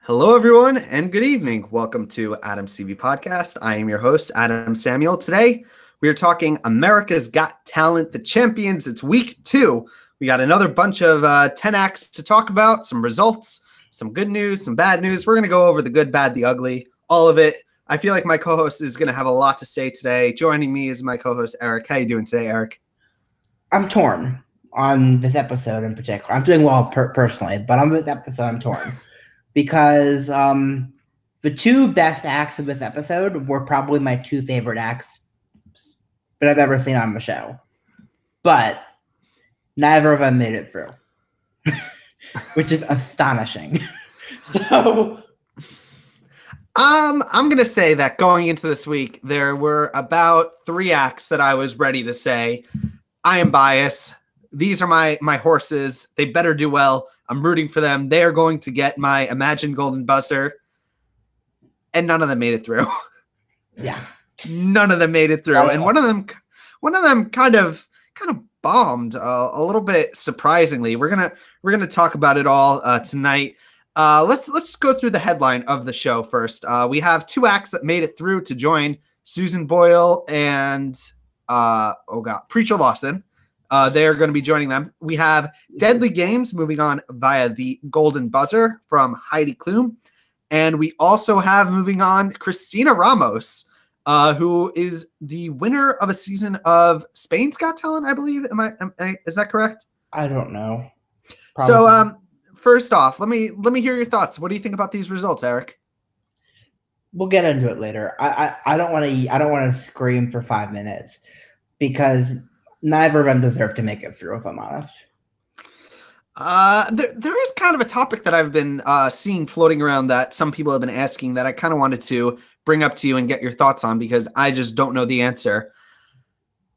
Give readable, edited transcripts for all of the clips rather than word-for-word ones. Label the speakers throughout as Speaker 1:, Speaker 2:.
Speaker 1: Hello, everyone, and good evening. Welcome to Adam's TV Podcast. I am your host, Adam Samuel. Today, we are talking America's Got Talent, the champions. It's week 2. We got another bunch of 10 acts to talk about, some results, some good news, some bad news. We're going to go over the good, bad, the ugly, all of it. I feel like my co-host is going to have a lot to say today. Joining me is my co-host, Eric. How you doing today, Eric?
Speaker 2: I'm torn on this episode in particular. I'm doing well personally, but on this episode, I'm torn because the two best acts of this episode were probably my two favorite acts that I've ever seen on the show. But neither of them made it through, which is astonishing. So
Speaker 1: I'm going to say that going into this week, there were about 3 acts that I was ready to say, I am biased. These are my horses. They better do well. I'm rooting for them. They are going to get my imagined golden buzzer. And none of them made it through.
Speaker 2: Yeah.
Speaker 1: None of them made it through. And one of them kind of bombed a little bit surprisingly. We're gonna talk about it all tonight. Let's go through the headline of the show first. We have 2 acts that made it through to join Susan Boyle and Preacher Lawson. They're going to be joining them. We have Deadly Games moving on via the Golden Buzzer from Heidi Klum. And we also have moving on Christina Ramos, who is the winner of a season of Spain's Got Talent, I believe. Is that correct?
Speaker 2: I don't know.
Speaker 1: Probably. So first off, let me hear your thoughts. What do you think about these results, Eric?
Speaker 2: We'll get into it later. I don't want to scream for 5 minutes because neither of them deserve to make it through, if I'm honest.
Speaker 1: There is kind of a topic that I've been seeing floating around that some people have been asking that I kind of wanted to bring up to you and get your thoughts on because I just don't know the answer.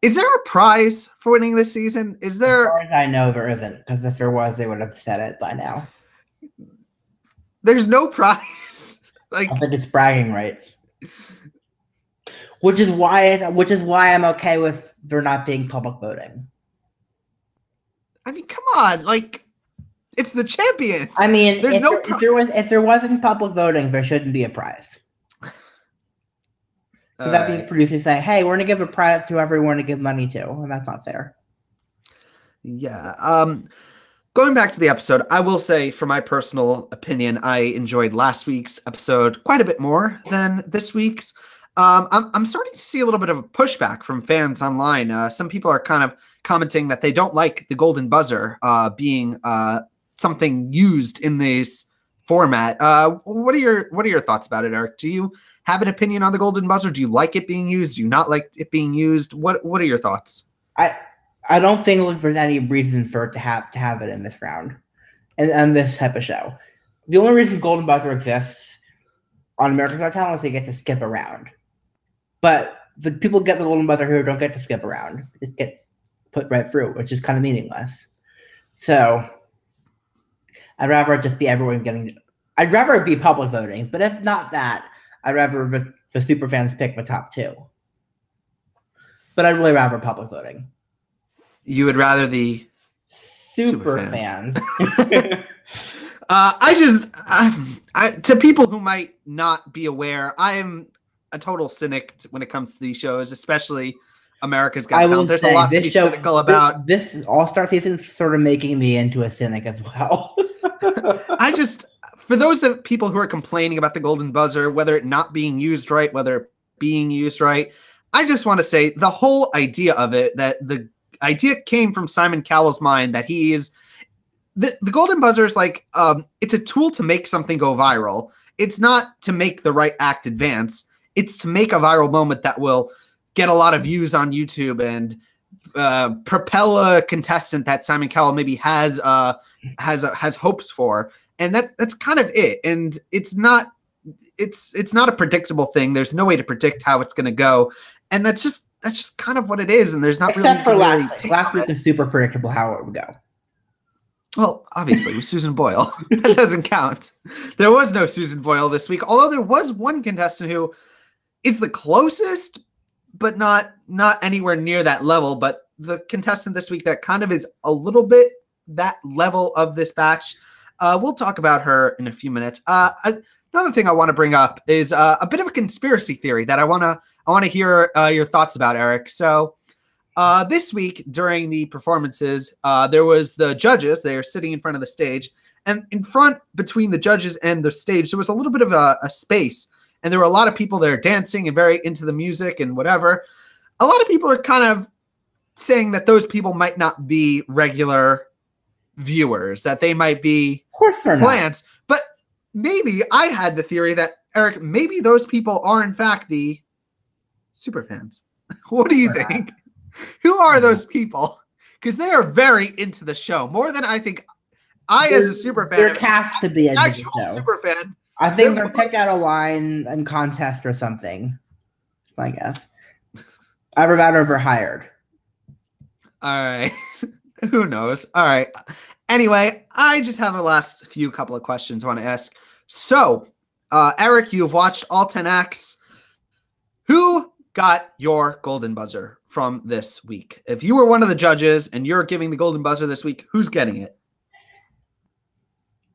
Speaker 1: Is there a prize for winning this season? Is there?
Speaker 2: As far as I know, there isn't, because if there was, they would have said it by now.
Speaker 1: There's no prize.
Speaker 2: I think it's bragging rights. Which is why I'm okay with there not being public voting.
Speaker 1: I mean, come on, it's the champions.
Speaker 2: I mean, if there wasn't public voting, there shouldn't be a prize. So that means producers say, "Hey, we're gonna give a prize to whoever we want to give money to," and that's not fair.
Speaker 1: Yeah. Going back to the episode, I will say, for my personal opinion, I enjoyed last week's episode quite a bit more than this week's. I'm starting to see a little bit of a pushback from fans online. Some people are kind of commenting that they don't like the golden buzzer being something used in this format. What are your thoughts about it, Eric? Do you have an opinion on the golden buzzer? Do you like it being used? Do you not like it being used? What are your thoughts?
Speaker 2: I don't think there's any reason for it to have it in this round and this type of show. The only reason golden buzzer exists on America's Got Talent is they get to skip around. But the people get the golden buzzer who don't get to skip around. They just get put right through, which is kind of meaningless. So I'd rather it just be everyone getting. I'd rather it be public voting, but if not that, I'd rather the super fans pick the top 2. But I'd really rather public voting.
Speaker 1: You would rather the
Speaker 2: super fans.
Speaker 1: To people who might not be aware, I am a total cynic when it comes to these shows, especially America's Got Talent. There's a lot to be cynical about.
Speaker 2: This All-Star season is sort of making me into a cynic as well.
Speaker 1: For those people who are complaining about the golden buzzer, whether it not being used right, whether it being used right, I just want to say the whole idea of it, that the idea came from Simon Cowell's mind, that he is the golden buzzer is like it's a tool to make something go viral. It's not to make the right act advance. It's to make a viral moment that will get a lot of views on YouTube and propel a contestant that Simon Cowell maybe has hopes for. And that's kind of it. And it's not a predictable thing. There's no way to predict how it's going to go. And that's just kind of what it is. And there's not
Speaker 2: except for last week is super predictable how it would go.
Speaker 1: Well, obviously, with Susan Boyle. That doesn't count. There was no Susan Boyle this week, although there was one contestant who is the closest, but not anywhere near that level. But the contestant this week that kind of is a little bit that level of this batch, We'll talk about her in a few minutes. Another thing I want to bring up is a bit of a conspiracy theory that I want to hear your thoughts about, Eric. So this week during the performances, there was the judges. They are sitting in front of the stage, and in front between the judges and the stage, there was a little bit of a space, and there were a lot of people there dancing and very into the music and whatever. A lot of people are kind of saying that those people might not be regular viewers, that they might be
Speaker 2: Of course they're
Speaker 1: plants, but maybe I had the theory that, Eric, maybe those people are in fact the super fans. What do you think? Who are those people? Because they are very into the show, more than I think I, as a super fan,
Speaker 2: they're cast to be an
Speaker 1: actual super fan.
Speaker 2: I think they're picked out a line and contest or something. That's my guess. Either that or they're hired.
Speaker 1: All right. Who knows? All right. Anyway, I just have a last few couple of questions I want to ask. So, Eric, you've watched all 10 acts. Who got your golden buzzer from this week? If you were one of the judges and you're giving the golden buzzer this week, who's getting it?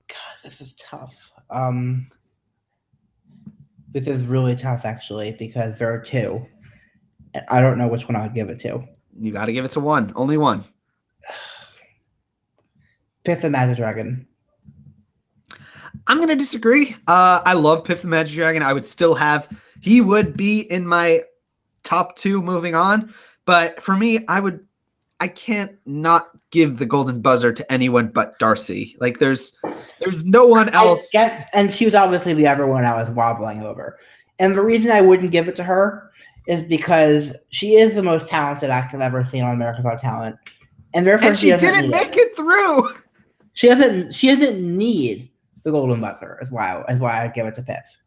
Speaker 2: God, this is tough. This is really tough, actually, because there are two. And I don't know which one I'd give it to.
Speaker 1: You got to give it to one. Only one.
Speaker 2: Piff the Magic Dragon.
Speaker 1: I'm going to disagree. I love Piff the Magic Dragon. I would still he would be in my top 2 moving on. But for me, I can't not give the golden buzzer to anyone but Darcy. Like there's no one else.
Speaker 2: And she was obviously the other one I was wobbling over. And the reason I wouldn't give it to her is because she is the most talented actor I've ever seen on America's Got Talent. And therefore
Speaker 1: she didn't make it through.
Speaker 2: She doesn't need the golden buzzer is why I'd give it to Piff.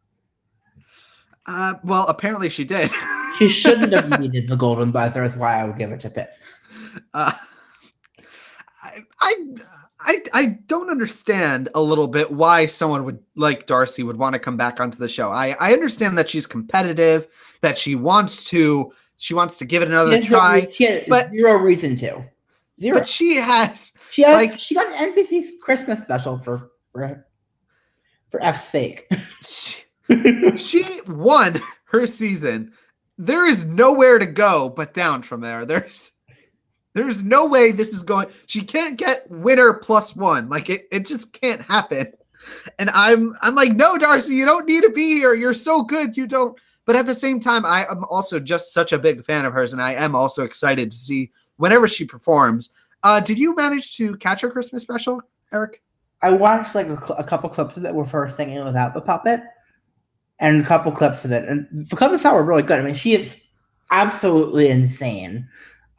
Speaker 1: Well, apparently she did.
Speaker 2: She shouldn't have needed the golden buzzer is why I would give it to Piff.
Speaker 1: I don't understand a little bit why someone would like Darcy would want to come back onto the show. I understand that she's competitive, that she wants to give it another try.
Speaker 2: But zero reason to. Zero.
Speaker 1: But she got
Speaker 2: an NBC Christmas special for F's sake.
Speaker 1: She won her season. There is nowhere to go but down from there. There's no way this is going. She can't get winner +1. Like it just can't happen. And I'm like, no, Darcy, you don't need to be here. You're so good. You don't. But at the same time, I am also just such a big fan of hers, and I am also excited to see whenever she performs. Did you manage to catch her Christmas special, Eric?
Speaker 2: I watched like a couple clips of it with her singing without the puppet, and a couple clips of it, and the clips were really good. I mean, she is absolutely insane.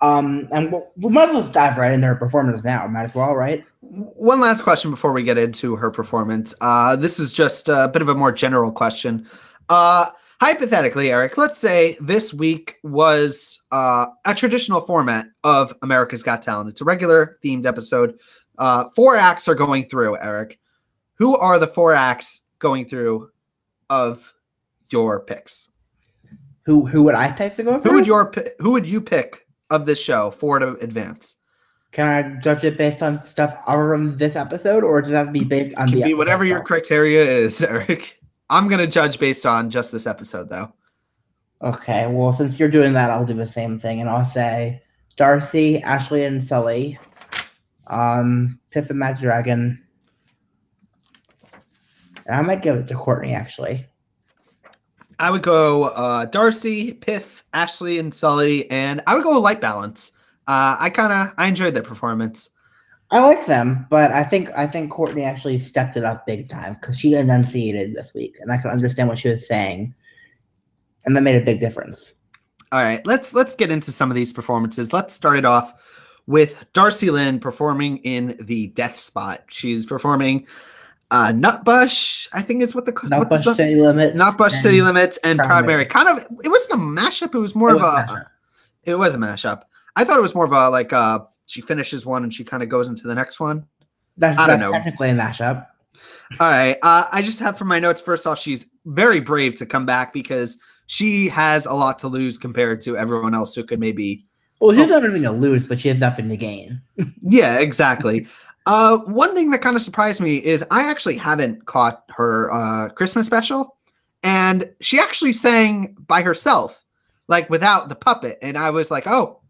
Speaker 2: And we might as well dive right into her performance now. Might as well, right?
Speaker 1: One last question before we get into her performance. This is just a bit of a more general question. Hypothetically, Eric, let's say this week was a traditional format of America's Got Talent. It's a regular themed episode. 4 acts are going through, Eric. Who are the 4 acts going through of your picks?
Speaker 2: Who would I pick to go through?
Speaker 1: Who would you pick of this show for to advance?
Speaker 2: Can I judge it based on stuff other than this episode, or does that have to be based on the
Speaker 1: whatever your criteria is, Eric? I'm going to judge based on just this episode, though.
Speaker 2: Okay, well, since you're doing that, I'll do the same thing, and I'll say Darcy, Ashley, and Sully, Piff the Magic Dragon, and I might give it to Courtney, actually.
Speaker 1: I would go Darcy, Piff, Ashley, and Sully, and I would go Light Balance. I enjoyed their performance.
Speaker 2: I like them, but I think Courtney actually stepped it up big time because she enunciated this week, and I can understand what she was saying, and that made a big difference.
Speaker 1: All right, let's get into some of these performances. Let's start it off with Darcy Lynn performing in the Death Spot. She's performing Nutbush, I think is what the
Speaker 2: Nutbush City Limits.
Speaker 1: Nutbush City Limits and Proud Mary. Kind of, it wasn't a mashup. It was more of a. It was a mashup. I thought it was more of a like she finishes one and she kind of goes into the next one.
Speaker 2: I don't know. Technically a mashup.
Speaker 1: All right. I just have from my notes. First off, she's very brave to come back because she has a lot to lose compared to everyone else who could maybe.
Speaker 2: Well, she's not even to lose, but she has nothing to gain.
Speaker 1: Yeah, exactly. One thing that kind of surprised me is I actually haven't caught her Christmas special, and she actually sang by herself, like without the puppet. And I was like, oh,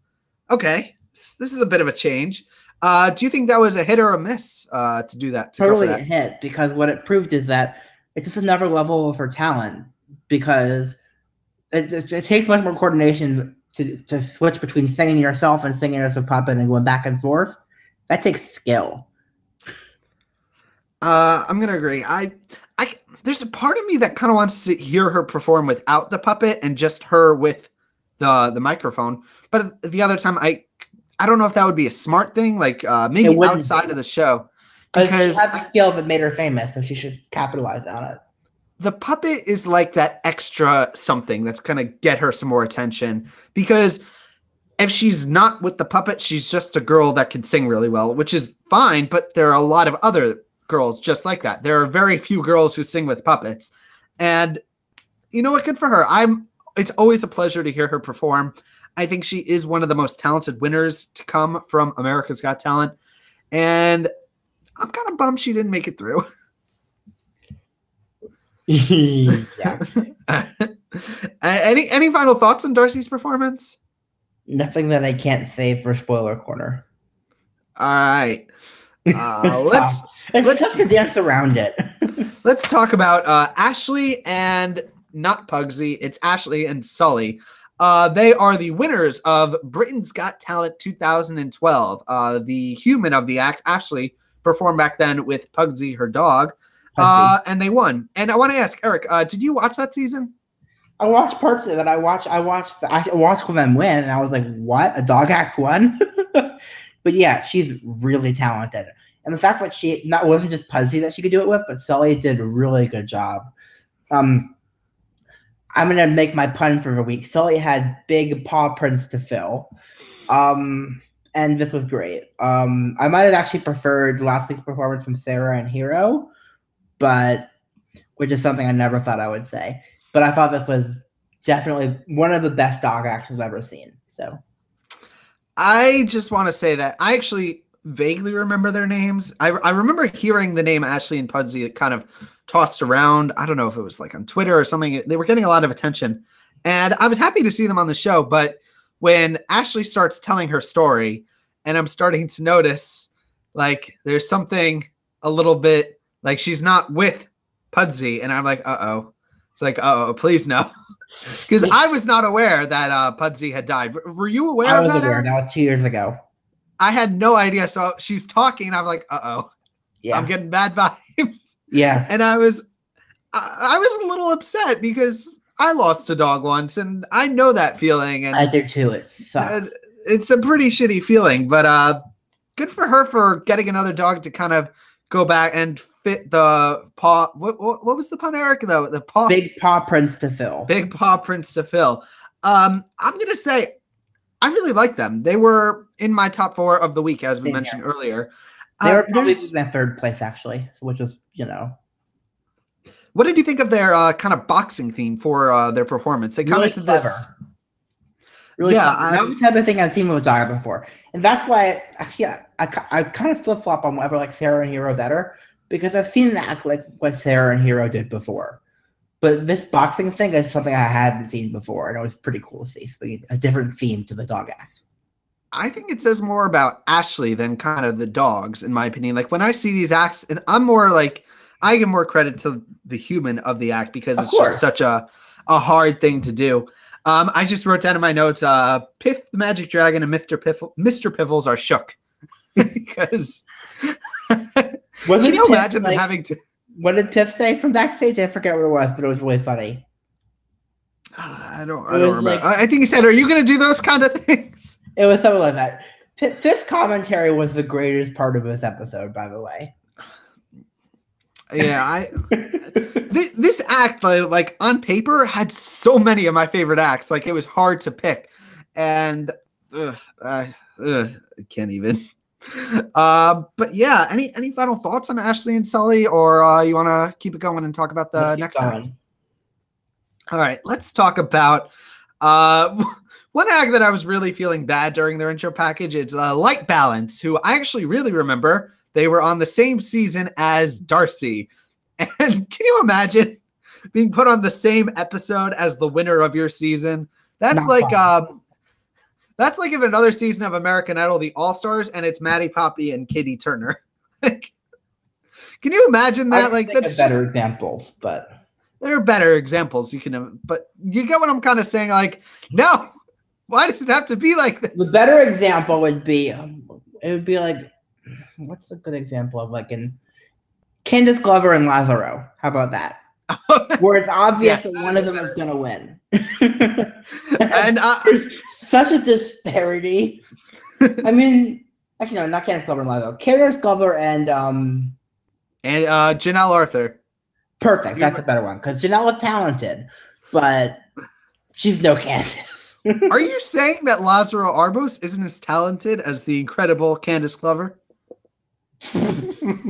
Speaker 1: okay, this is a bit of a change. Do you think that was a hit or a miss to do that?
Speaker 2: Totally a hit, because what it proved is that it's just another level of her talent, because it takes much more coordination to switch between singing yourself and singing as a puppet and going back and forth. That takes skill.
Speaker 1: I'm gonna agree. There's a part of me that kind of wants to hear her perform without the puppet and just her with the microphone. But the other time, I don't know if that would be a smart thing, like maybe outside of the show.
Speaker 2: Because she had the skill that made her famous, so she should capitalize on it.
Speaker 1: The puppet is like that extra something that's going to get her some more attention, because if she's not with the puppet, she's just a girl that can sing really well, which is fine, but there are a lot of other girls just like that. There are very few girls who sing with puppets, and you know what? Good for her. It's always a pleasure to hear her perform. I think she is one of the most talented winners to come from America's Got Talent, and I'm kind of bummed she didn't make it through.
Speaker 2: Yeah.
Speaker 1: Any final thoughts on Darcy's performance?
Speaker 2: Nothing that I can't say for spoiler corner.
Speaker 1: All right. Let's
Speaker 2: tough to dance around it.
Speaker 1: Let's talk about Ashley and not Pugsy. It's Ashley and Sully. They are the winners of Britain's Got Talent 2012. The human of the act, Ashley, performed back then with Pugsy, her dog, and they won. And I want to ask Eric, did you watch that season?
Speaker 2: I watched parts of it. I watched them win, and I was like, "What? A dog act won?" But yeah, she's really talented, and the fact that wasn't just Pugsy that she could do it with, but Sully did a really good job. I'm gonna make my pun for the week. Sully had big paw prints to fill. And this was great. I might have actually preferred last week's performance from Sarah and Hero, which is something I never thought I would say. But I thought this was definitely one of the best dog acts I've ever seen. So
Speaker 1: I just want to say that I actually vaguely remember their names. I remember hearing the name Ashley and Pugsy kind of tossed around. I don't know if it was like on Twitter or something. They were getting a lot of attention, and I was happy to see them on the show. But when Ashley starts telling her story, and I'm starting to notice like there's something a little bit like she's not with Pugsy, and I'm like, uh-oh. It's like, uh-oh, please no. Because I was not aware that Pugsy had died. Were you aware of that?
Speaker 2: I was aware. That was 2 years ago.
Speaker 1: I had no idea. So she's talking, and I'm like, uh-oh. Yeah. I'm getting bad vibes.
Speaker 2: Yeah.
Speaker 1: And I was a little upset because I lost a dog once, and I know that feeling. And
Speaker 2: I did too. It sucks.
Speaker 1: It's a pretty shitty feeling, but good for her for getting another dog to kind of go back and fit the paw. What was the pun, Eric? The paw.
Speaker 2: Big paw prints to fill.
Speaker 1: Big paw prints to fill. I'm gonna say I really like them. They were in my top 4 of the week, as we mentioned earlier.
Speaker 2: They were probably in third place, actually, which was,
Speaker 1: What did you think of their kind of boxing theme for their performance? They kind of did this.
Speaker 2: Really, not the type of thing I've seen with a dog before, and that's why I kind of flip flop on whether like Sarah and Hero better, because I've seen it act like what Sarah and Hero did before, but this boxing thing is something I hadn't seen before, and it was pretty cool to see a different theme to the dog act.
Speaker 1: I think it says more about Ashley than kind of the dogs, in my opinion. Like when I see these acts, and I'm more like I give more credit to the human of the act because it's just such a hard thing to do. I just wrote down in my notes, Piff the Magic Dragon and Mr. Piffles are shook. Because can you imagine them having to...
Speaker 2: What did Piff say from backstage? I forget what it was, but it was really funny.
Speaker 1: I don't remember. I think he said, "Are you going to do those kind of things?"
Speaker 2: It was something like that. Piff's commentary was the greatest part of this episode, by the way.
Speaker 1: Yeah, this act, like on paper, had so many of my favorite acts. Like it was hard to pick, and I can't even. But yeah, any final thoughts on Ashley and Sully, or you want to keep it going and talk about the next act? All right, let's talk about One act that I was really feeling bad during their intro package is Light Balance, who I actually really remember. They were on the same season as Darcy. And can you imagine being put on the same episode as the winner of your season? That's that's like if another season of American Idol, the All-Stars, and it's Maddie Poppy and Katie Turner. Can you imagine that? Like, that's
Speaker 2: better examples, but
Speaker 1: there are better examples you can, but you get what I'm kind of saying. Like, no, why does it have to be like this?
Speaker 2: The better example would be, it would be like, what's a good example of like in Candace Glover and Lazaro? How about that? Where it's obvious that one of them is going to win.
Speaker 1: And
Speaker 2: there's such a disparity. I mean, actually, no, not Candace Glover and Lazaro. Candace Glover and
Speaker 1: Janelle Arthur.
Speaker 2: Perfect. That's a better one because Janelle is talented, but she's no Candace.
Speaker 1: Are you saying that Lazaro Arbos isn't as talented as the incredible Candace Glover?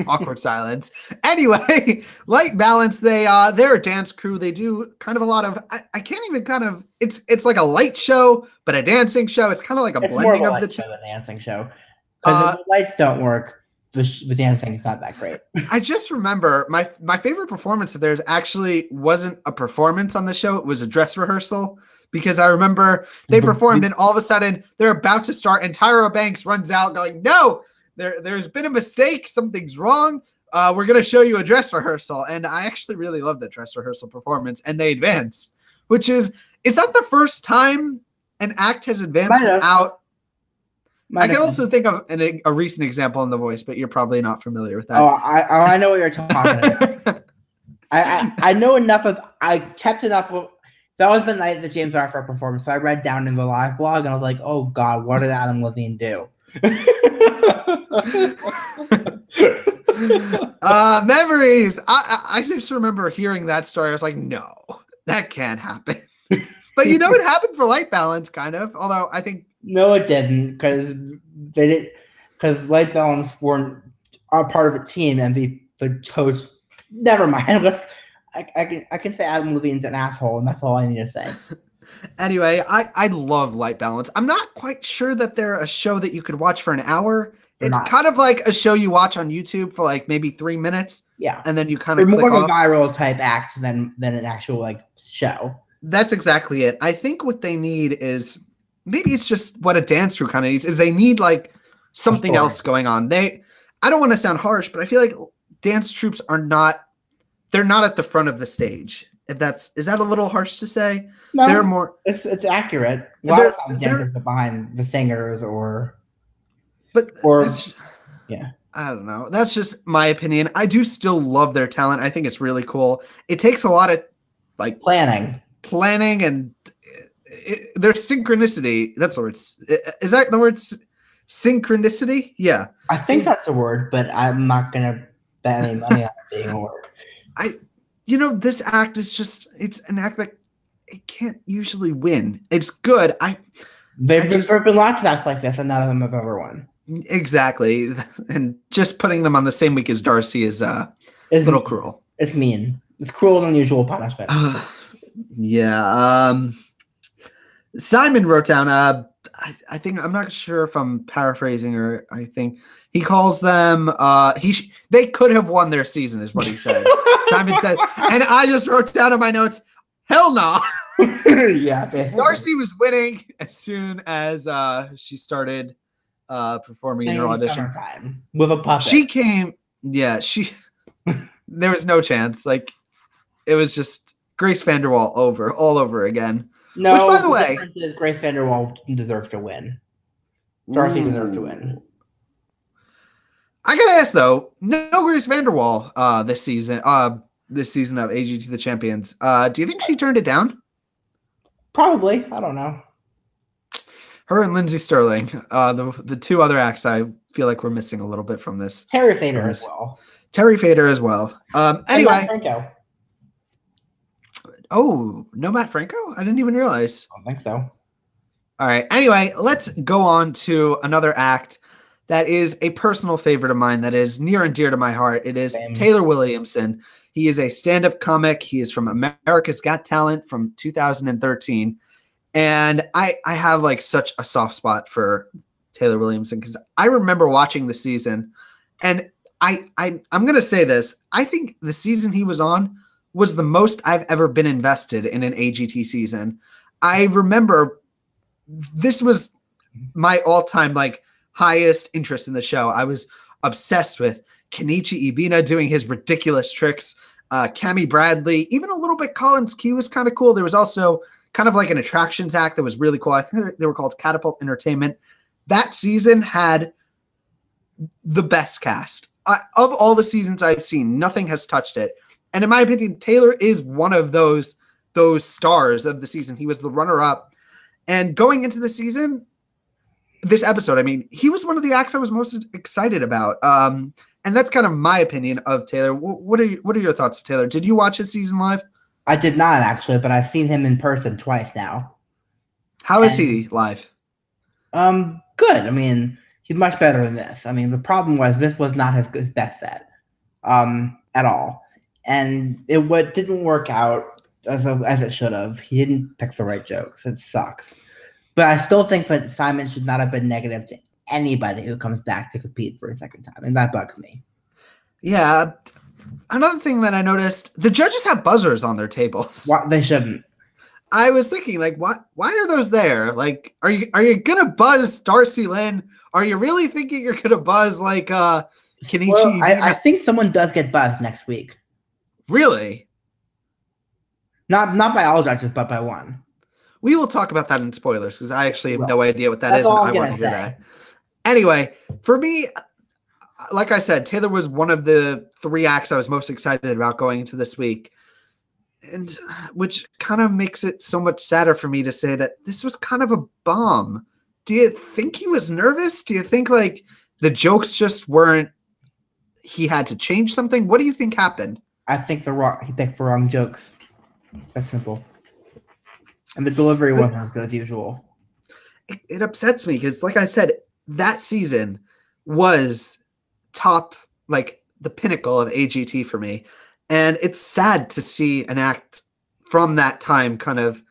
Speaker 1: Awkward silence. Anyway, Light Balance, they're a dance crew. They do kind of a lot of I can't even kind of it's like a light show, but a dancing show. It's kind of like a blending of the two.
Speaker 2: A dancing show. Because if the lights don't work, the dancing is not that great.
Speaker 1: I just remember my favorite performance of theirs actually wasn't a performance on the show. It was a dress rehearsal. Because I remember they performed and all of a sudden they're about to start and Tyra Banks runs out going, no, there's been a mistake. Something's wrong. We're going to show you a dress rehearsal. And I actually really love that dress rehearsal performance. And they advance, which is that the first time an act has advanced without? I can also think of a recent example in The Voice, but you're probably not familiar with that.
Speaker 2: Oh, I know what you're talking about. I know enough of, I kept enough of, that was the night that James Arthur performed. So I read down in the live blog and I was like, oh God, what did Adam Levine do?
Speaker 1: Memories. I just remember hearing that story. I was like, no, that can't happen. But you know, it happened for Light Balance, kind of. Although I think
Speaker 2: no, it didn't, because Light Balance weren't a part of the team, and the coach. Never mind. I can say Adam Levine's an asshole, and that's all I need to say.
Speaker 1: Anyway, I love Light Balance. I'm not quite sure that they're a show that you could watch for an hour. It's kind of like a show you watch on YouTube for like maybe 3 minutes.
Speaker 2: Yeah.
Speaker 1: And then you kind of
Speaker 2: click more of a viral type act than an actual like show. That's
Speaker 1: exactly it. I think what they need is, maybe it's just what a dance crew kind of needs, is they need like something else going on. I don't want to sound harsh, but I feel like dance troupes they're not at the front of the stage. Is that a little harsh to say?
Speaker 2: No,
Speaker 1: they're more.
Speaker 2: It's accurate. A lot of times dancers are behind the singers, yeah.
Speaker 1: I don't know. That's just my opinion. I do still love their talent. I think it's really cool. It takes a lot of like planning, and there's synchronicity. That's the word. Is that the word? Synchronicity? Yeah.
Speaker 2: I think that's a word, but I'm not gonna bet any money on it being a word.
Speaker 1: This act is it's an act that it can't usually win. It's good.
Speaker 2: There's been lots of acts like this, and none of them have ever won.
Speaker 1: Exactly. And just putting them on the same week as Darcy is a little cruel.
Speaker 2: It's mean. It's cruel and unusual punishment.
Speaker 1: Yeah. Simon wrote down, I think, I'm not sure if I'm paraphrasing, or I think he calls them, they could have won their season is what he said. Simon said, and I just wrote down in my notes, hell no.
Speaker 2: Yeah.
Speaker 1: Darcy was winning as soon as she started performing in her audition.
Speaker 2: With a puppet.
Speaker 1: She came, there was no chance. Like, it was just Grace Vanderwaal all over again.
Speaker 2: No,
Speaker 1: which, by the way,
Speaker 2: Grace Vanderwaal deserved to win. Darcy deserved to win.
Speaker 1: I gotta ask though, no Grace Vanderwaal this season of AGT the Champions. Do you think she turned it down?
Speaker 2: Probably. I don't know.
Speaker 1: Her and Lindsay Sterling, the two other acts I feel like we're missing a little bit from this.
Speaker 2: Terry Fader as well.
Speaker 1: Anyway.
Speaker 2: Franco.
Speaker 1: Oh, no Matt Franco? I didn't even realize.
Speaker 2: I don't think so.
Speaker 1: All right. Anyway, let's go on to another act that is a personal favorite of mine that is near and dear to my heart. It is Taylor Williamson. He is a stand-up comic. He is from America's Got Talent from 2013. And I have like such a soft spot for Taylor Williamson because I remember watching the season, and I'm gonna say this. I think the season he was on was the most I've ever been invested in an AGT season. I remember this was my all-time like highest interest in the show. I was obsessed with Kenichi Ibina doing his ridiculous tricks, Cammie Bradley, even a little bit Collins Key was kind of cool. There was also kind of like an attractions act that was really cool. I think they were called Catapult Entertainment. That season had the best cast. Of all the seasons I've seen, nothing has touched it. And in my opinion, Taylor is one of those stars of the season. He was the runner-up. And going into the season, this episode, I mean, he was one of the acts I was most excited about. And that's kind of my opinion of Taylor. What are your thoughts of Taylor? Did you watch his season live?
Speaker 2: I did not, actually, but I've seen him in person twice now.
Speaker 1: How is he live?
Speaker 2: Good. I mean, he's much better than this. I mean, the problem was this was not his best set at all. And it didn't work out as it should have. He didn't pick the right jokes. It sucks. But I still think that Simon should not have been negative to anybody who comes back to compete for a second time. And that bugs me.
Speaker 1: Yeah. Another thing that I noticed, the judges have buzzers on their tables.
Speaker 2: They shouldn't.
Speaker 1: I was thinking, like, why are those there? Like, are you gonna buzz Darcy Lynn? Are you really thinking you're gonna buzz like Kenichi?
Speaker 2: Well, I think someone does get buzzed next week.
Speaker 1: Really?
Speaker 2: Not by all judges, but by one.
Speaker 1: We will talk about that in spoilers because I actually have no idea what that is,
Speaker 2: and
Speaker 1: I want to hear that. Anyway, for me, like I said, Taylor was one of the 3 acts I was most excited about going into this week. And which kind of makes it so much sadder for me to say that this was kind of a bomb. Do you think he was nervous? Do you think like the jokes just weren't, he had to change something? What do you think happened?
Speaker 2: I think he picked the wrong jokes. That's simple. And the delivery wasn't as good as usual.
Speaker 1: It upsets me because, like I said, that season was top, like the pinnacle of AGT for me. And it's sad to see an act from that time kind of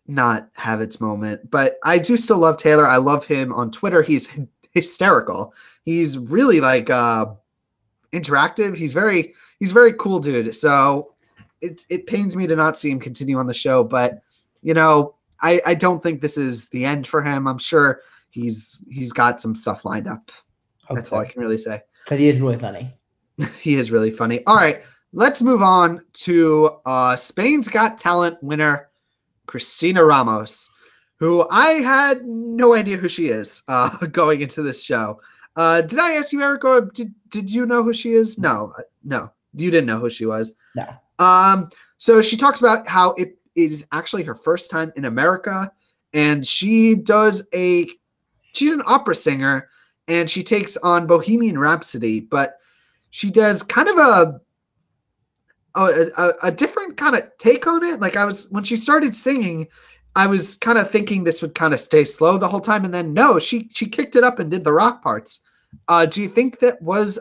Speaker 1: not have its moment. But I do still love Taylor. I love him on Twitter. He's hysterical. He's really like interactive. He's very cool dude. So it pains me to not see him continue on the show. But, you know, I don't think this is the end for him. I'm sure he's got some stuff lined up. Okay. That's all I can really say.
Speaker 2: Because he is really funny.
Speaker 1: He is really funny. All right, let's move on to Spain's Got Talent winner, Cristina Ramos, who I had no idea who she is going into this show. Did I ask you, Eric, or did you know who she is? No, you didn't know who she was.
Speaker 2: No.
Speaker 1: So she talks about how it is actually her first time in America, and she's an opera singer, and she takes on Bohemian Rhapsody, but she does kind of a different kind of take on it. Like when she started singing, I was kind of thinking this would kind of stay slow the whole time. And then no, she kicked it up and did the rock parts. Do you think that was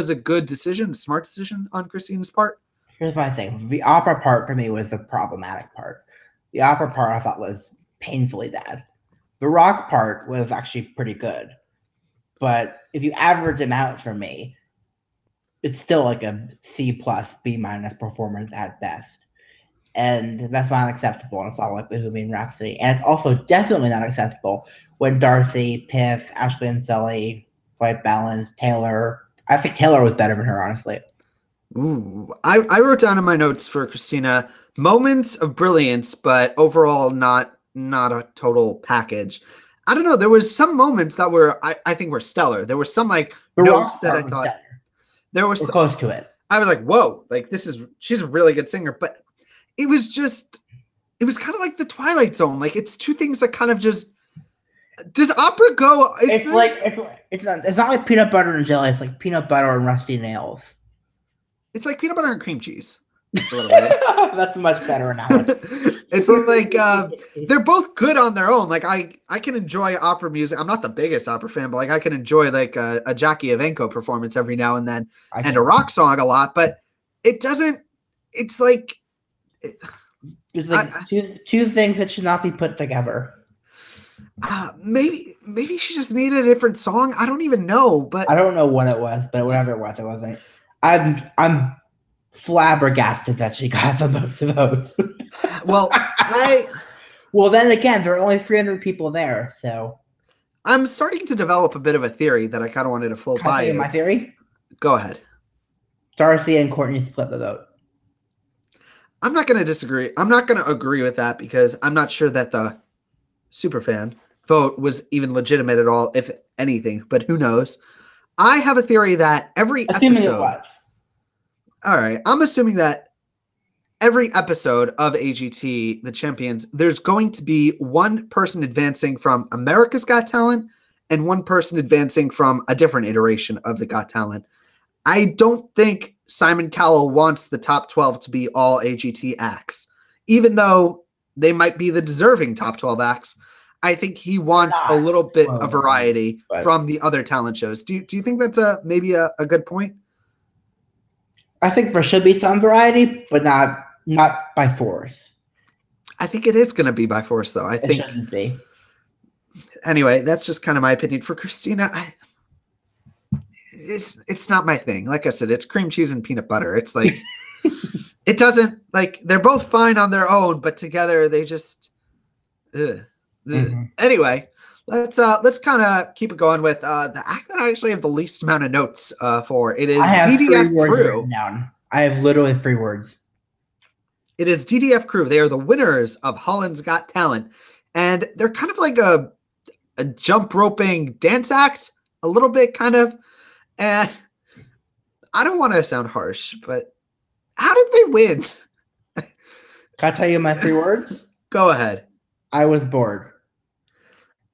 Speaker 1: a good decision, a smart decision on Christina's part?
Speaker 2: Here's my thing. The opera part for me was the problematic part. The opera part I thought was painfully bad. The rock part was actually pretty good. But if you average them out for me, it's still like a C+, B- performance at best. And that's not acceptable. And it's not like Bohemian Rhapsody. And it's also definitely not acceptable when Darcy, Piff, Ashley and Sully, White Balance, Taylor. I think Taylor was better than her, honestly.
Speaker 1: Ooh, I wrote down in my notes for Cristina moments of brilliance, but overall not a total package. I don't know. There was some moments that were I think were stellar. There were some like notes that I thought. There was
Speaker 2: close to it.
Speaker 1: I was like, whoa, like she's a really good singer, but it was kind of like the Twilight Zone. Like it's two things that kind of just, does opera go?
Speaker 2: It's not like peanut butter and jelly. It's like peanut butter and rusty nails.
Speaker 1: It's like peanut butter and cream cheese. A little bit.
Speaker 2: That's a much better analogy.
Speaker 1: It's like they're both good on their own. Like I can enjoy opera music. I'm not the biggest opera fan, but like I can enjoy like a Jackie Evancho performance every now and then, and a rock song a lot. But it doesn't. It's like
Speaker 2: Just like two things that should not be put together.
Speaker 1: Maybe she just needed a different song. I don't even know, but
Speaker 2: I don't know what it was, but whatever it was, it wasn't. I'm flabbergasted that she got the most votes.
Speaker 1: Well,
Speaker 2: well, then again, there are only 300 people there, so
Speaker 1: I'm starting to develop a bit of a theory that I kind of wanted to float by you.
Speaker 2: My theory?
Speaker 1: Go ahead.
Speaker 2: Darcy and Courtney split the vote.
Speaker 1: I'm not going to disagree. I'm not going to agree with that because I'm not sure that the superfan vote was even legitimate at all, if anything, but who knows? I have a theory that every
Speaker 2: Assuming
Speaker 1: episode...
Speaker 2: it was.
Speaker 1: All right. I'm assuming that every episode of AGT, the Champions, there's going to be one person advancing from America's Got Talent and one person advancing from a different iteration of the Got Talent. I don't think Simon Cowell wants the top 12 to be all AGT acts, even though they might be the deserving top 12 acts. I think he wants a little bit of variety from the other talent shows. Do you think that's maybe a good point?
Speaker 2: I think there should be some variety, but not by force.
Speaker 1: I think it is going to be by force, though.
Speaker 2: It shouldn't be.
Speaker 1: Anyway, that's just kind of my opinion for Christina. It's not my thing. Like I said, it's cream cheese and peanut butter. It's like it doesn't like they're both fine on their own, but together they just. Anyway, let's kind of keep it going with the act that I actually have the least amount of notes for. It is DDF Crew.
Speaker 2: I have literally 3 words.
Speaker 1: It is DDF Crew. They are the winners of Holland's Got Talent, and they're kind of like a jump roping dance act, a little bit kind of. And I don't want to sound harsh, but how did they win?
Speaker 2: Can I tell you my 3 words?
Speaker 1: Go ahead.
Speaker 2: I was bored.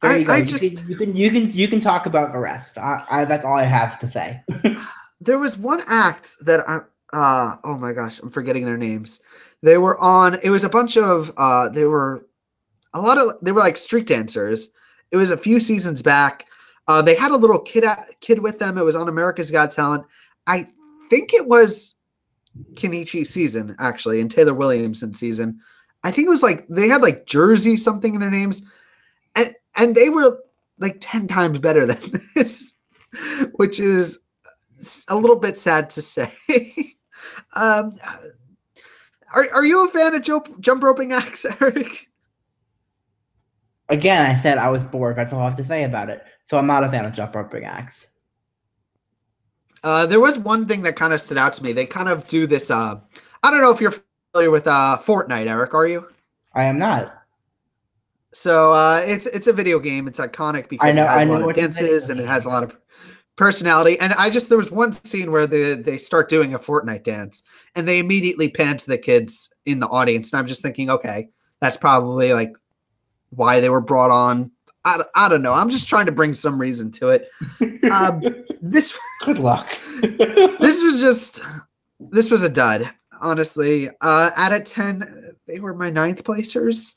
Speaker 2: There you go. You can talk about the rest. That's all I have to say.
Speaker 1: There was one act that oh my gosh, I'm forgetting their names. They were on. It was a bunch of. They were like street dancers. It was a few seasons back. They had a little kid with them. It was on America's Got Talent. I think it was Kenichi's season, actually, and Taylor Williamson's season. I think it was like they had like Jersey something in their names. And they were like 10 times better than this, which is a little bit sad to say. Are you a fan of jump roping acts, Eric?
Speaker 2: Again, I said I was bored. That's all I have to say about it. So I'm not a fan of jump roping acts.
Speaker 1: There was one thing that kind of stood out to me. They kind of do this. I don't know if you're familiar with Fortnite, Eric. Are you?
Speaker 2: I am not.
Speaker 1: So it's a video game. It's iconic because it has a lot of dances and it has a lot of personality. And there was one scene where they start doing a Fortnite dance and they immediately pan to the kids in the audience. And I'm just thinking, okay, that's probably like why they were brought on. I don't know. I'm just trying to bring some reason to it.
Speaker 2: Good luck.
Speaker 1: This was a dud. Honestly, out of 10, they were my 9th placers.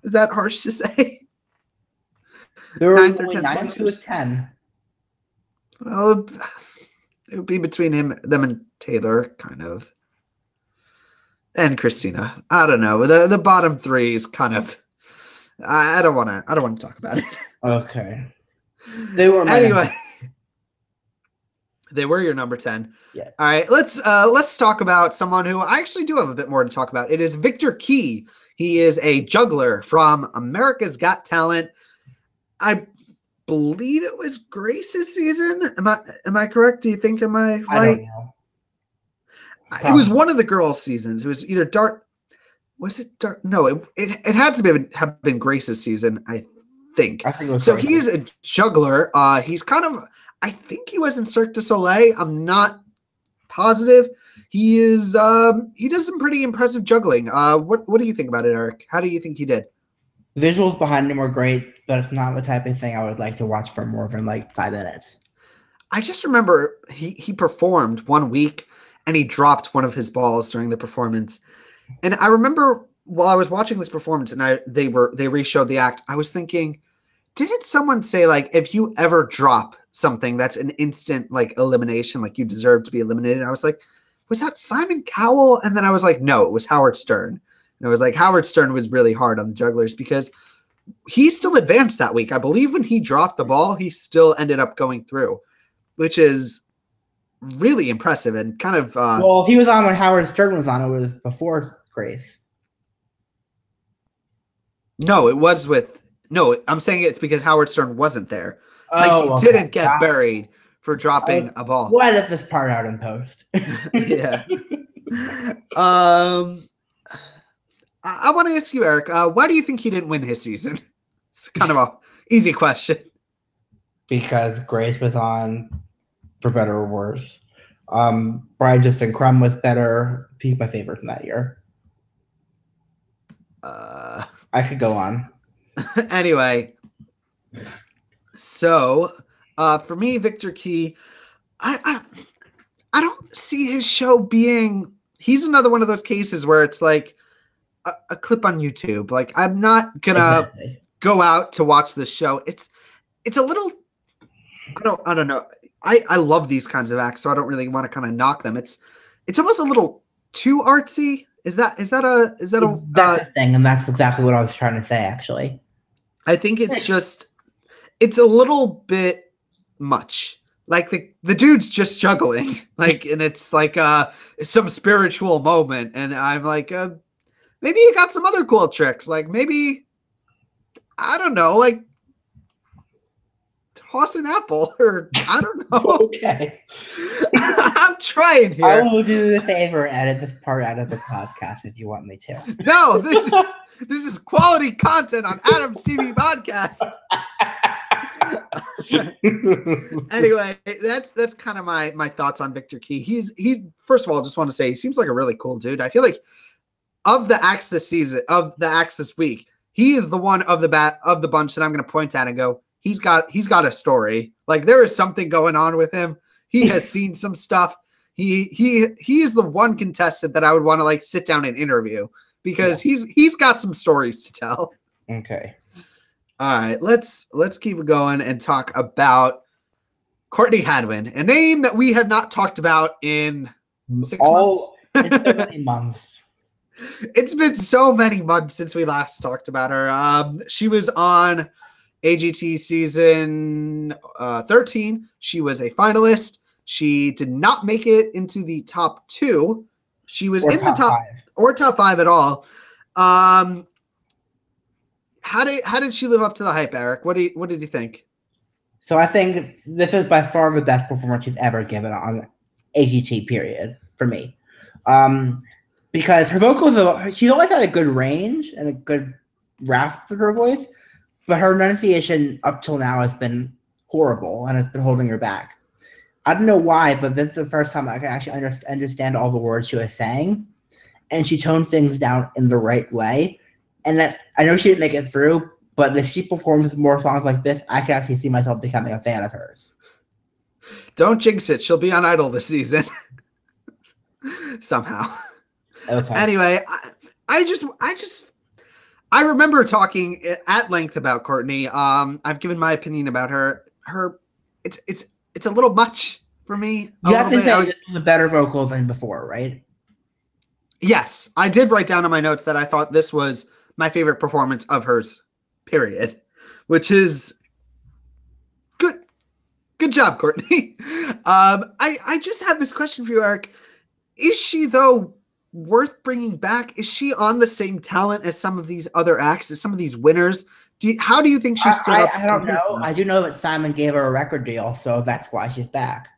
Speaker 1: Is that harsh to say?
Speaker 2: There were 9th or 10th. Who was 10?
Speaker 1: Well, it would be between them and Taylor, kind of, and Christina. I don't know. The bottom 3 is kind of. I don't want to talk about it.
Speaker 2: Okay. They were
Speaker 1: anyway. They were your number 10.
Speaker 2: Yeah.
Speaker 1: All right. Let's talk about someone who I actually do have a bit more to talk about. It is Victor Key. He is a juggler from America's Got Talent. I believe it was Grace's season. Am I correct? Do you think? Am I right?
Speaker 2: I don't know.
Speaker 1: It was one of the girls' seasons. It was either Dart. Was it Dart? No, it had to have been Grace's season, I think.
Speaker 2: I think it was
Speaker 1: so.
Speaker 2: Grace's.
Speaker 1: He is a juggler. He's kind of. I think he was in Cirque du Soleil. I'm not positive. He is. He does some pretty impressive juggling. What do you think about it, Eric? How do you think he did?
Speaker 2: Visuals behind him were great, but it's not the type of thing I would like to watch for more than like 5 minutes.
Speaker 1: I just remember he performed one week and he dropped one of his balls during the performance. And I remember while I was watching this performance and they re-showed the act, I was thinking, didn't someone say like if you ever drop something that's an instant like elimination, like you deserve to be eliminated? I was like, was that Simon Cowell? And then I was like, no, it was Howard Stern. And it was like Howard Stern was really hard on the jugglers because he still advanced that week. I believe when he dropped the ball, he still ended up going through, which is really impressive and kind of.
Speaker 2: Well, he was on when Howard Stern was on. It was before Grace.
Speaker 1: No, it was with. No, I'm saying it's because Howard Stern wasn't there.
Speaker 2: Oh,
Speaker 1: he didn't get buried for dropping a ball.
Speaker 2: We'll edit this part out in post.
Speaker 1: Yeah. I want to ask you, Eric, why do you think he didn't win his season? It's kind of a easy question.
Speaker 2: Because Grace was on, for better or worse. Brian Justin Crum was better. He's my favorite from that year. I could go on.
Speaker 1: Anyway, so for me, Victor Key, I don't see his show being. He's another one of those cases where it's like a clip on YouTube. Like I'm not gonna go out to watch this show. It's a little. I don't know. I love these kinds of acts, so I don't really want to kind of knock them. It's almost a little too artsy. Is that
Speaker 2: that's the thing, and that's exactly what I was trying to say. Actually,
Speaker 1: I think it's a little bit much. Like the dude's just juggling, like, and it's like some spiritual moment, and I'm like, maybe you got some other cool tricks, like maybe I don't know, like toss an apple, or I don't know.
Speaker 2: Okay,
Speaker 1: I'm trying here.
Speaker 2: I will do you a favor and edit this part out of the podcast if you want me to.
Speaker 1: No, this is quality content on Adam's TV podcast. Anyway, that's kind of my thoughts on Victor Key. He first of all, just want to say he seems like a really cool dude. I feel like of the acts this season, of the acts this week, he is the one of the bunch that I'm going to point at and go, he's got a story. Like there is something going on with him. He has seen some stuff. He is the one contestant that I would want to like sit down and interview because he's got some stories to tell.
Speaker 2: Okay.
Speaker 1: All right, let's keep it going and talk about Courtney Hadwin, a name that we have not talked about in 6 months.
Speaker 2: It's been many months.
Speaker 1: It's been so many months since we last talked about her. She was on AGT season 13. She was a finalist. She did not make it into the top 2. She was in the top 5. Or top 5 at all. How did she live up to the hype, Eric? What did you think?
Speaker 2: So I think this is by far the best performance she's ever given on AGT period for me. Because her vocals, she's always had a good range and a good rasp to her voice, but her enunciation up till now has been horrible and it's been holding her back. I don't know why, but this is the first time I can actually understand all the words she was saying, and she toned things down in the right way. And that I know she didn't make it through, but if she performs more songs like this, I can actually see myself becoming a fan of hers.
Speaker 1: Don't jinx it. She'll be on Idol this season. Somehow.
Speaker 2: Okay.
Speaker 1: Anyway, I remember talking at length about Courtney. I've given my opinion about her. It's a little much for me.
Speaker 2: You have to say this was a better vocal than before, right?
Speaker 1: Yes, I did write down in my notes that I thought this was my favorite performance of hers, period, which is good. Good job, Courtney. I just have this question for you, Eric. Is she, though, worth bringing back? Is she on the same talent as some of these other acts, as some of these winners? How do you think she stood up?
Speaker 2: I don't know. I do know that Simon gave her a record deal, so that's why she's back.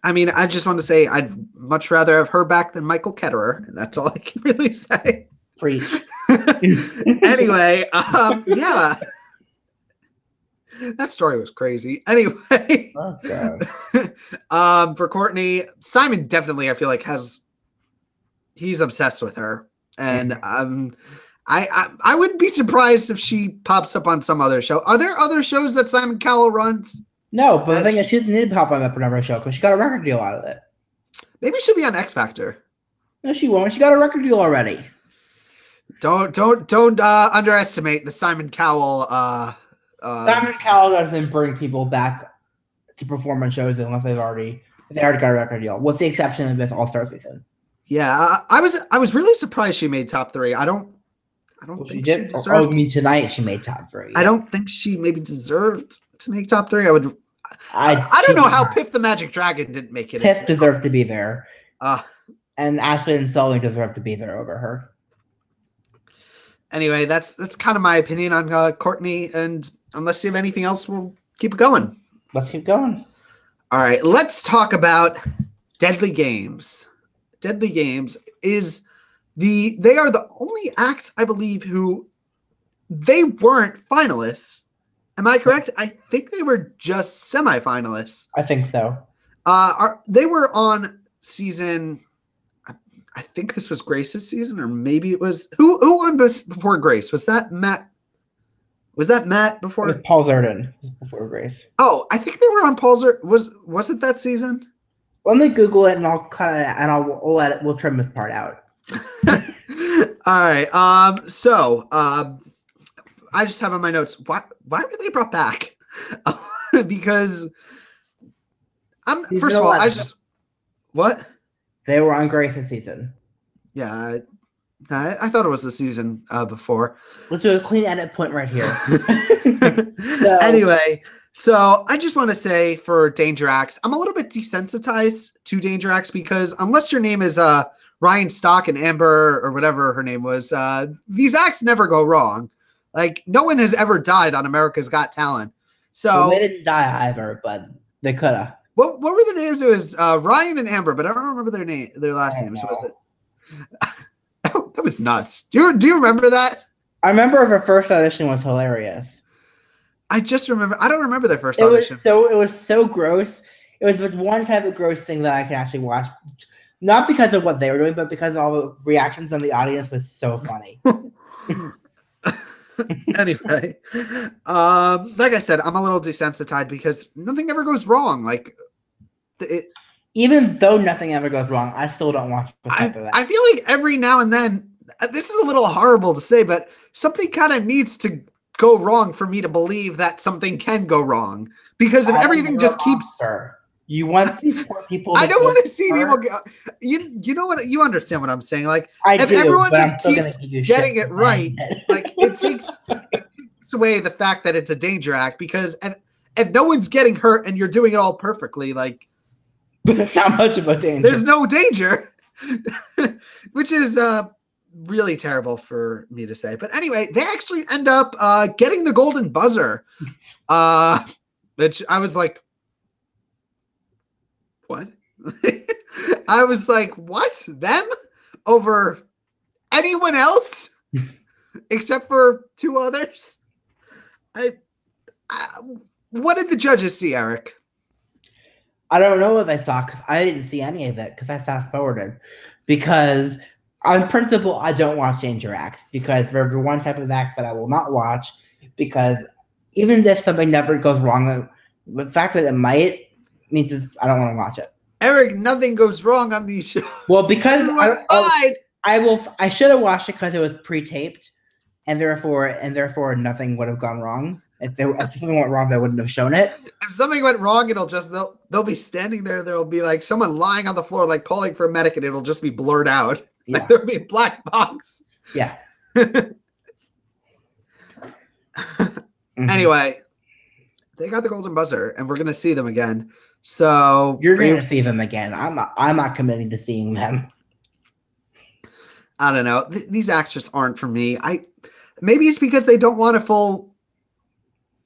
Speaker 1: I mean, I just want to say I'd much rather have her back than Michael Ketterer, and that's all I can really say.
Speaker 2: Preach.
Speaker 1: Anyway, yeah. That story was crazy. Anyway, for Courtney, Simon definitely, I feel like, he's obsessed with her, and I wouldn't be surprised if she pops up on some other show. Are there other shows that Simon Cowell runs?
Speaker 2: No, but the thing is, she doesn't need to pop on that another show because she got a record deal out of it.
Speaker 1: Maybe she'll be on X Factor.
Speaker 2: No, she won't. She got a record deal already.
Speaker 1: Don't underestimate the Simon Cowell.
Speaker 2: Simon Cowell doesn't bring people back to perform on shows unless they already got a record deal, with the exception of this All-Star season.
Speaker 1: Yeah, I was really surprised she made top 3. I don't
Speaker 2: Well, she
Speaker 1: think she
Speaker 2: did. Oh, I
Speaker 1: deserved.
Speaker 2: mean, tonight she made top 3.
Speaker 1: I
Speaker 2: Yeah.
Speaker 1: don't think she maybe deserved to make top 3. I would.
Speaker 2: I
Speaker 1: I don't
Speaker 2: she
Speaker 1: know
Speaker 2: did
Speaker 1: how
Speaker 2: not.
Speaker 1: Piff the Magic Dragon didn't make it.
Speaker 2: Piff deserved to be there,
Speaker 1: Uh,
Speaker 2: and Ashley and Sully deserved to be there over her.
Speaker 1: Anyway, that's kind of my opinion on Courtney. And unless you have anything else, we'll keep it going.
Speaker 2: Let's keep going.
Speaker 1: All right, let's talk about Deadly Games. Deadly Games they are the only acts, I believe, who they weren't finalists. Am I correct? I think they were just semifinalists.
Speaker 2: I think so.
Speaker 1: They were on season. I think this was Grace's season, or maybe it was who won before Grace? Was that Matt? Was that Matt before?
Speaker 2: It was Paul Zerden before Grace.
Speaker 1: Oh, I think they were on Paul Zerden. Was it that season?
Speaker 2: Let me Google it, and I'll cut it, and we'll trim this part out.
Speaker 1: All right. So I just have on my notes. Why were they brought back? Because first of all, I just what?
Speaker 2: They were on Grace's season.
Speaker 1: Yeah, I thought it was the season before.
Speaker 2: Let's do a clean edit point right here.
Speaker 1: Anyway, so I just want to say for Danger Acts, I'm a little bit desensitized to Danger Acts because unless your name is Ryan Stock and Amber or whatever her name was, these acts never go wrong. Like no one has ever died on America's Got Talent. So
Speaker 2: well, they didn't die either, but they could have.
Speaker 1: What were the names? It was Ryan and Amber, but I don't remember their last names. What was it? That was nuts. Do you remember that?
Speaker 2: I remember her first audition was hilarious.
Speaker 1: I just remember. I don't remember their first audition.
Speaker 2: It was so gross. It was the one type of gross thing that I could actually watch, not because of what they were doing, but because all the reactions in the audience was so funny.
Speaker 1: Anyway, like I said, I'm a little desensitized because nothing ever goes wrong. Like
Speaker 2: even though nothing ever goes wrong, I still don't watch the type of that.
Speaker 1: I feel like every now and then, this is a little horrible to say, but something kind of needs to go wrong for me to believe that something can go wrong. Because if everything just keeps...
Speaker 2: You want these poor people...
Speaker 1: I don't want to see people... You know what? You understand what I'm saying. Like, if
Speaker 2: do,
Speaker 1: everyone just keeps getting it right, like, it takes away the fact that it's a danger act. Because if no one's getting hurt and you're doing it all perfectly, like...
Speaker 2: There's not much of a danger.
Speaker 1: There's no danger, which is really terrible for me to say. But anyway, they actually end up getting the golden buzzer, which I was like, what? I was like, what? Them over anyone else except for 2 others? What did the judges see, Eric?
Speaker 2: I don't know what I saw because I didn't see any of it because I fast forwarded. Because on principle, I don't watch danger acts because there's one type of act that I will not watch because even if something never goes wrong, the fact that it might means I don't want to watch it.
Speaker 1: Eric, nothing goes wrong on these shows.
Speaker 2: Well, because
Speaker 1: I
Speaker 2: should have watched it because it was pre-taped, and therefore nothing would have gone wrong. If something went wrong, they wouldn't have shown it.
Speaker 1: If something went wrong, they'll be standing there. There'll be like someone lying on the floor, like calling for a medic, and it'll just be blurred out.
Speaker 2: Yeah.
Speaker 1: Like there'll be a black box.
Speaker 2: Yeah.
Speaker 1: Anyway, they got the golden buzzer, and we're gonna see them again. So
Speaker 2: you're going to see them again. I'm not committing to seeing them.
Speaker 1: I don't know. These acts just aren't for me. Maybe it's because they don't want a full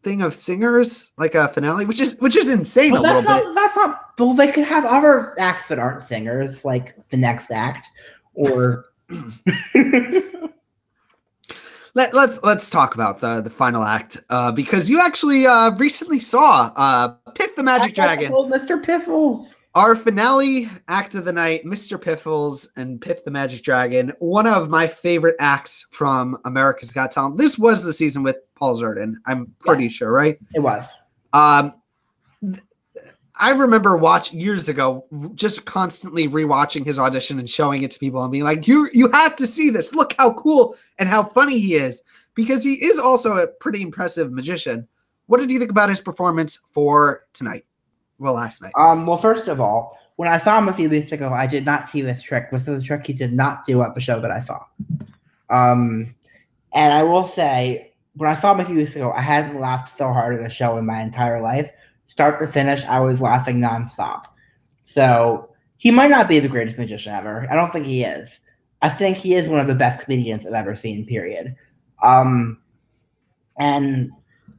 Speaker 1: thing of singers, like a finale, which is insane a little bit.
Speaker 2: That's not. Well, they could have other acts that aren't singers, like the next act, or.
Speaker 1: Let's talk about the final act because you actually recently saw Piff the Magic Dragon.
Speaker 2: Mr. Piffles.
Speaker 1: Our finale act of the night, Mr. Piffles and Piff the Magic Dragon, one of my favorite acts from America's Got Talent. This was the season with Paul Zerden, I'm pretty sure, right?
Speaker 2: It was.
Speaker 1: I remember watching years ago, just constantly rewatching his audition and showing it to people and being like, you have to see this. Look how cool and how funny he is, because he is also a pretty impressive magician. What did you think about his performance for tonight? Well, last night.
Speaker 2: Well, first of all, when I saw him a few weeks ago, I did not see this trick. This is a trick he did not do at the show that I saw. And I will say, when I saw him a few weeks ago, I hadn't laughed so hard at a show in my entire life. Start to finish, I was laughing nonstop. So he might not be the greatest magician ever. I don't think he is. I think he is one of the best comedians I've ever seen, period. And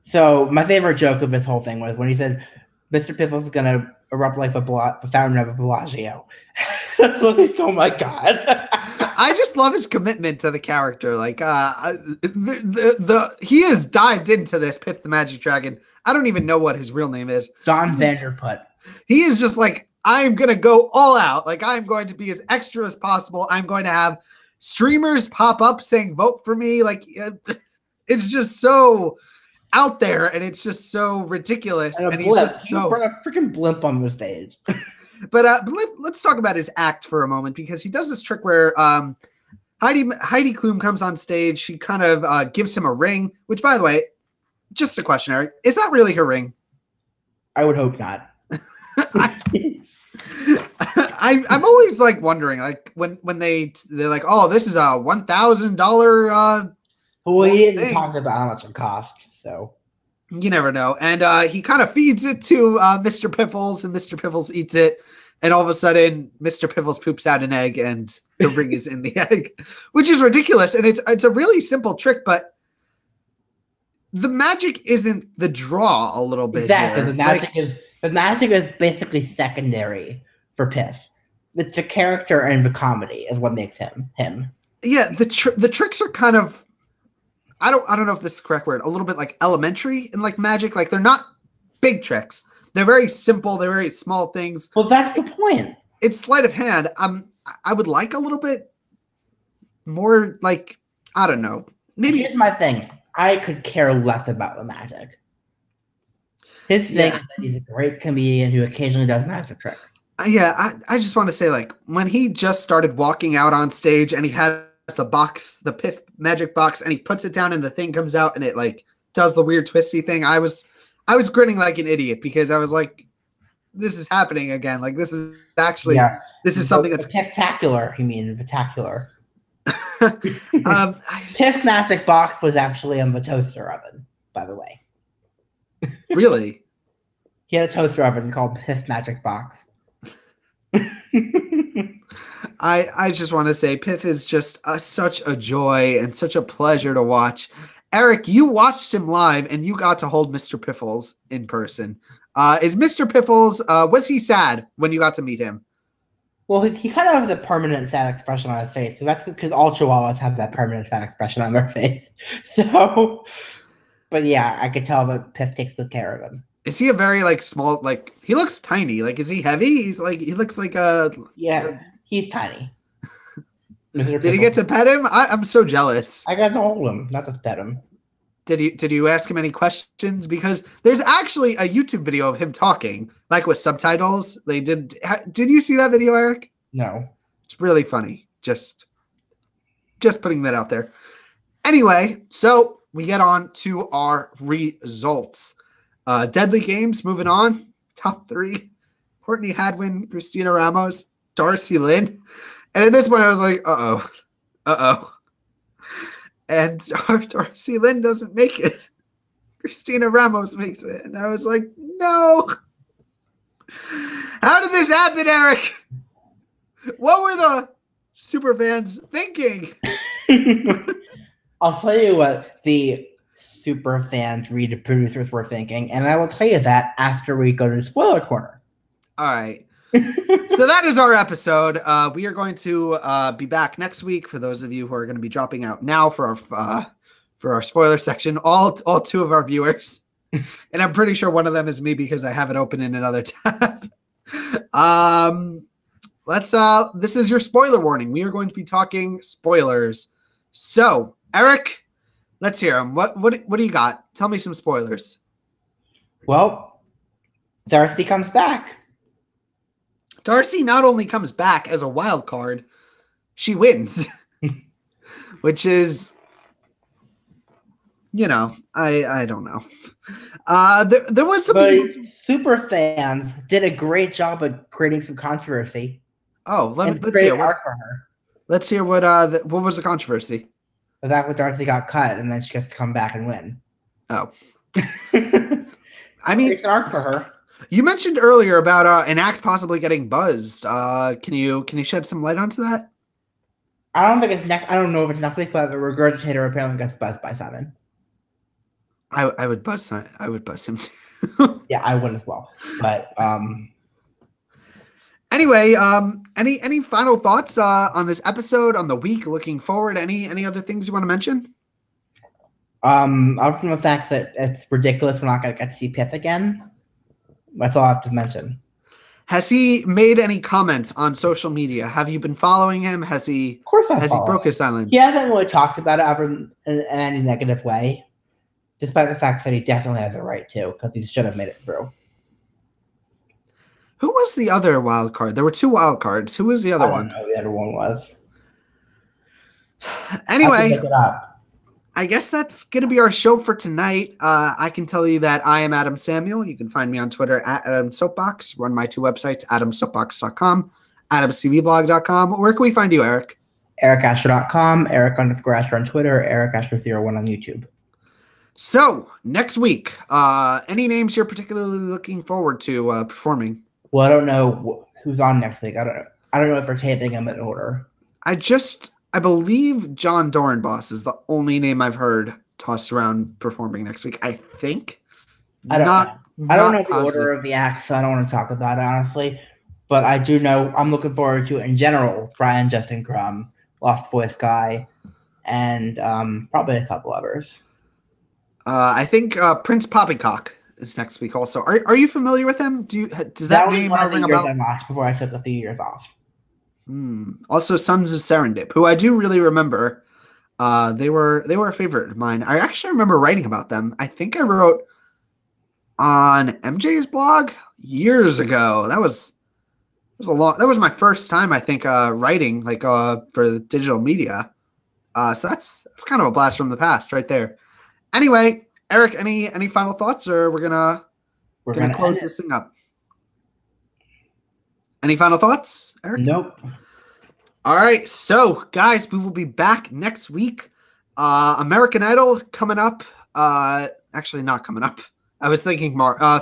Speaker 2: so my favorite joke of this whole thing was when he said, Mr. Piffles is going to erupt like the fountain of a Bellagio. Like, oh my God.
Speaker 1: I just love his commitment to the character. Like, he has dived into this Piff the Magic Dragon. I don't even know what his real name is.
Speaker 2: Don Vanderput.
Speaker 1: He is just like, I'm going to go all out. Like, I'm going to be as extra as possible. I'm going to have streamers pop up saying, vote for me. Like, it's just so out there, and it's just so ridiculous. And he's just so...
Speaker 2: brought a freaking blimp on the stage.
Speaker 1: But let's talk about his act for a moment, because he does this trick where Heidi Klum comes on stage. She kind of gives him a ring, which, by the way, just a question, Eric, is that really her ring?
Speaker 2: I would hope not.
Speaker 1: I'm always like wondering, like when they're like, oh, this is a $1,000.
Speaker 2: Well, he didn't talk about how much it cost, so
Speaker 1: you never know. And he kind of feeds it to Mr. Piffles, and Mr. Piffles eats it. And all of a sudden, Mr. Piffles poops out an egg, and the ring is in the egg, which is ridiculous. And it's a really simple trick, but the magic isn't the draw a little bit.
Speaker 2: Exactly.
Speaker 1: Here.
Speaker 2: The magic is basically secondary for Piff. It's the character and the comedy is what makes him.
Speaker 1: Yeah, the tricks are kind of, I don't know if this is the correct word, a little bit like elementary in like magic. Like, they're not big tricks. They're very simple. They're very small things.
Speaker 2: Well, that's the point.
Speaker 1: It's sleight of hand. I would like a little bit more, like, I don't know. Maybe.
Speaker 2: Here's my thing. I could care less about the magic. His thing is that he's a great comedian who occasionally does magic tricks.
Speaker 1: Yeah, I just want to say, like, when he just started walking out on stage and he has the box, the Piff magic box, and he puts it down and the thing comes out and it, like, does the weird twisty thing, I was grinning like an idiot, because I was like, this is happening again. Like, this is actually, this is something that's
Speaker 2: spectacular. You mean vitacular. Piff magic box was actually in the toaster oven, by the way.
Speaker 1: Really?
Speaker 2: He had a toaster oven called Piff magic box.
Speaker 1: I just want to say Piff is just such a joy and such a pleasure to watch. Eric, you watched him live and you got to hold Mr. Piffles in person. Is Mr. Piffles, was he sad when you got to meet him?
Speaker 2: Well, he kind of has a permanent sad expression on his face, but that's because all chihuahuas have that permanent sad expression on their face. So, but yeah, I could tell that Piff takes good care of him.
Speaker 1: Is he a very, like, small, like, he looks tiny. Like, is he heavy? He looks like a...
Speaker 2: Yeah, he's tiny.
Speaker 1: Did he get to pet him? I'm so jealous.
Speaker 2: I got to hold him, not to pet him.
Speaker 1: Did you ask him any questions? Because there's actually a YouTube video of him talking, like with subtitles. They did you see that video, Eric?
Speaker 2: No.
Speaker 1: It's really funny. Just putting that out there. Anyway, so we get on to our results. Deadly Games, moving on. Top 3. Courtney Hadwin, Christina Ramos, Darcy Lynn. And at this point, I was like, uh-oh. And Darcy Lynn doesn't make it. Christina Ramos makes it. And I was like, no. How did this happen, Eric? What were the super fans thinking?
Speaker 2: I'll tell you what the super fans, read producers were thinking, and I will tell you that after we go to spoiler corner.
Speaker 1: All right. So that is our episode. We are going to be back next week for those of you who are going to be dropping out now for our spoiler section. All 2 of our viewers, and I'm pretty sure one of them is me because I have it open in another tab. This is your spoiler warning. We are going to be talking spoilers. So, Eric, let's hear them. What do you got? Tell me some spoilers.
Speaker 2: Well, Darcy comes back.
Speaker 1: Darcy not only comes back as a wild card, she wins, which is I don't know. There was something
Speaker 2: But super fans did a great job of creating some controversy.
Speaker 1: Oh,
Speaker 2: And
Speaker 1: let's hear
Speaker 2: creating
Speaker 1: what.
Speaker 2: arc for her.
Speaker 1: Let's hear what. What was the controversy?
Speaker 2: The fact that Darcy got cut and then she gets to come back and win.
Speaker 1: Oh, I mean,
Speaker 2: It's an arc for her.
Speaker 1: you mentioned earlier about an act possibly getting buzzed. Can you shed some light onto that?
Speaker 2: I don't think it's next. I don't know if it's next week, but the regurgitator apparently gets buzzed by Simon.
Speaker 1: I would buzz. I would buzz him too.
Speaker 2: Yeah, I would as well. But
Speaker 1: anyway, any final thoughts on this episode, on the week, looking forward? Any other things you want to mention?
Speaker 2: Out from the fact that it's ridiculous we're not going to get to see Pith again. That's all I have to mention.
Speaker 1: Has he made any comments on social media? Have you been following him? Has he?
Speaker 2: Of course,
Speaker 1: has he broke his silence?
Speaker 2: He hasn't really talked about it ever in any negative way, despite the fact that he definitely has a right to, because he should have made it through.
Speaker 1: Who was the other wild card? There were 2 wild cards. Who was the other one?
Speaker 2: I don't know who the other one was.
Speaker 1: Anyway,
Speaker 2: look it up.
Speaker 1: I guess that's going to be our show for tonight. I can tell you that I am Adam Samuel. You can find me on Twitter at Adam Soapbox. Run my 2 websites, adamsoapbox.com, adamcvblog.com. Where can we find you, Eric?
Speaker 2: EricAscher.com, Eric_Ascher on Twitter, EricAscher01 on YouTube.
Speaker 1: So, next week, any names you're particularly looking forward to performing?
Speaker 2: Well, I don't know who's on next week. I don't know if we're taping them in order.
Speaker 1: I believe John Dorenbos is the only name I've heard tossed around performing next week. I think.
Speaker 2: I don't know the order of the acts, so I don't want to talk about it, honestly. But I do know I'm looking forward to, in general, Brian Justin Crumb, Lost Voice Guy, and probably a couple others.
Speaker 1: I think Prince Poppycock is next week also. Are you familiar with him? Does that name ring a bell?
Speaker 2: I watched before I took a few years off.
Speaker 1: Also, Sons of Serendip, who I do really remember. They were a favorite of mine. I actually remember writing about them. I think I wrote on MJ's blog years ago. That was my first time, I think, writing for the digital media. So that's kind of a blast from the past right there. Anyway, Eric, any final thoughts, or we're gonna close this thing up? Any final thoughts, Eric?
Speaker 2: Nope.
Speaker 1: All right, so guys, we will be back next week. American Idol coming up. Actually, not coming up. I was thinking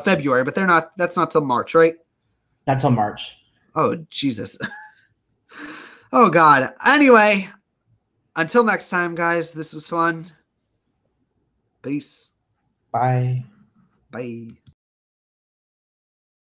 Speaker 1: February, but they're not. That's not till March, right?
Speaker 2: That's till March.
Speaker 1: Oh Jesus. Oh God. Anyway, until next time, guys. This was fun. Peace.
Speaker 2: Bye.
Speaker 1: Bye.